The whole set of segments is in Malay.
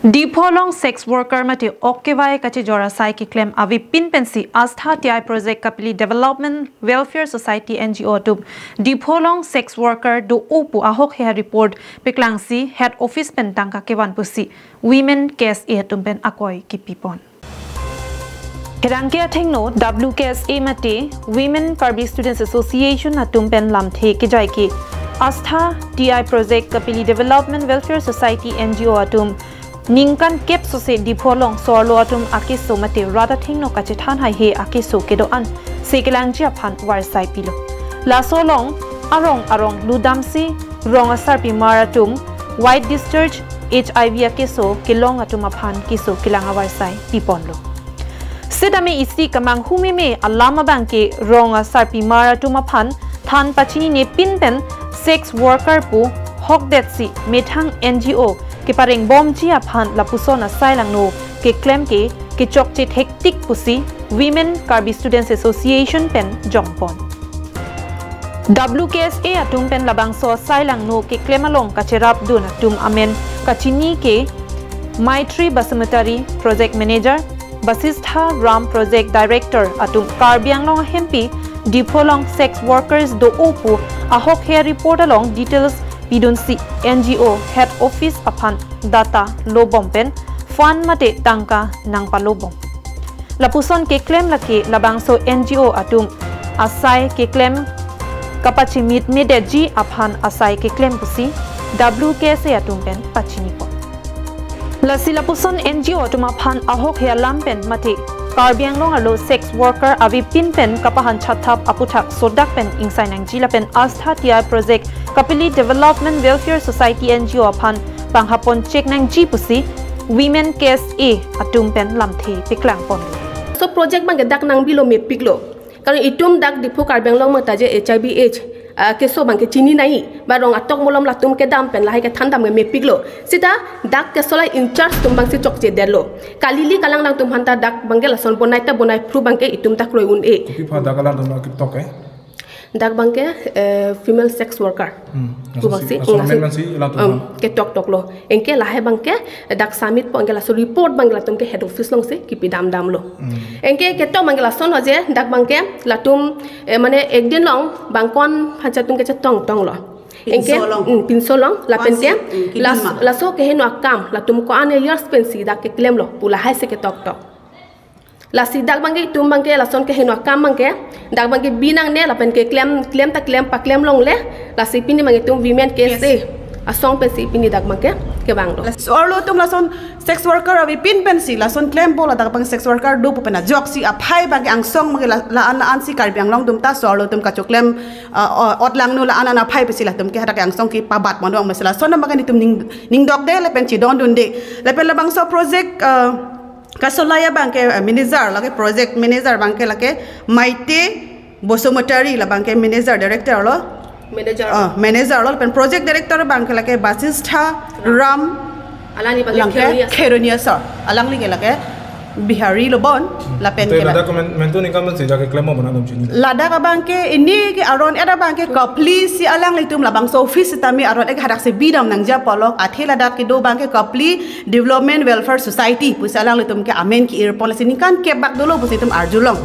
Dipolong sex worker mati okkewai kachi jora sai ki claim avi pin pensi astha ti project kapili development welfare society NGO tu dipolong sex worker do upu ahok he report peklangsi head office pen tangka kewan pusi women case e tumpen akoi ki pipon Kerangkia thengno WKSA mati Women Karbi Students Association atumpen lamthe ki jai ki astha TI project kapili development welfare society NGO atum Ningkan kep sose dipolong sorlo atum akiso mate rada thingno kachethan hai he akiso kedo an sekelangji aphan warsai pilo la solong arong ludamsi rong asar pi maratum white discharge HIV akiso kilong atum aphan kiso kilanga warsai piponlo sedame isi kamang humime alama banke rong asar pi maratum aphan than pachini ne pinpen sex worker pu hokdet si methang NGO ke pareng bom chi aphan lapusona sailangno ke claim ke chokche hectic pusi Women Karbi Students Association pen jongpon WKSA atum pen labang so sailangno ke claim along kacherap dun atum amen kachini ke Maitri Basumatari project manager Basistha Ram project director atum Karbianglong hempi dipolong sex workers do upu ahok he report along details Pidunsi NGO head office upon data lobom pen fund mate tangka nang palobom lapuson ke claim laki labangso NGO atum asai ke claim kapachi mit medeji upon asai ke claim pusi WKSA atum pen pachini po lasi lapuson NGO atum upon ahok he lampen mate Karbianglong alo sex worker avi pin pen kapahan chathap aputhak sodak pen insai nang jila pen astha TI project kapili development welfare society NGO aphan panghapon check nang ji pusi women case a atum pen lamthe piklang pon so project bang dak nang bilo me piklo karon itum dak dipu Karbianglong mata je HIV AIDS keso bang ke chini nai barong atok molom latum ke dam pen lahai ke thandam me piklo sita dak ke solai in charge tum bang si chok je delo kalili kalang nang tum hanta dak bangel son bonai ta bonai fru bang ke itum tak roi un e ki pha dak kalang tum ki tok dak bang ke female sex worker ku bang si ke tok lo enke lahai bang ke dak samit po angela so report bang latum ke head office long se ki pidam dam lo enke ke to bang son hoje dak bang ke latum mane ekdin long bangkon phachatum ke tong lo enke pinsolong la pente la so ke heno akam latum ko ane years pensi dak ke claim lo pula hai se ke tok la sidak bangke tum bangke la son ke heno akam bangke dak bangke binang ne la pen ke claim ta claim pa claim long le la si pini bangke tum women case asong pensi pini dak bangke ke bang lo orlo tum la son sex worker avi pin pensi la son claim bola dak bang sex worker do pena jok si aphai bangke angsong bangke la an si Karbianglong tum ta sorlo tum ka choklem otlang no la an aphai pesi la tum ke hadak angsong ki pabat mondong mesela son bangke ni tum ning dok de le pen chi don dun de le pen la bang so project Kasolaya bangke manager lage project manager bangke lage Maite Basumatari la bangke manager director lo manager lo pen project director bangke lage Basistha Ram alani bangke Kheronia sir alang li lage Bihari lo bon la pen ke la document ni kam si jake claim mo bana dum chini lada ka bangke ini ke aron ada bangke ka please si alang litum la bang so office tami aron ek hadak se bidam nang ja polo athela dak ke do bangke ka please development welfare society pus alang litum ke amen ki ir policy ni kan ke bak dolo pus itum arjulong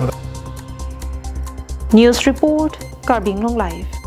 News report Karbianglong live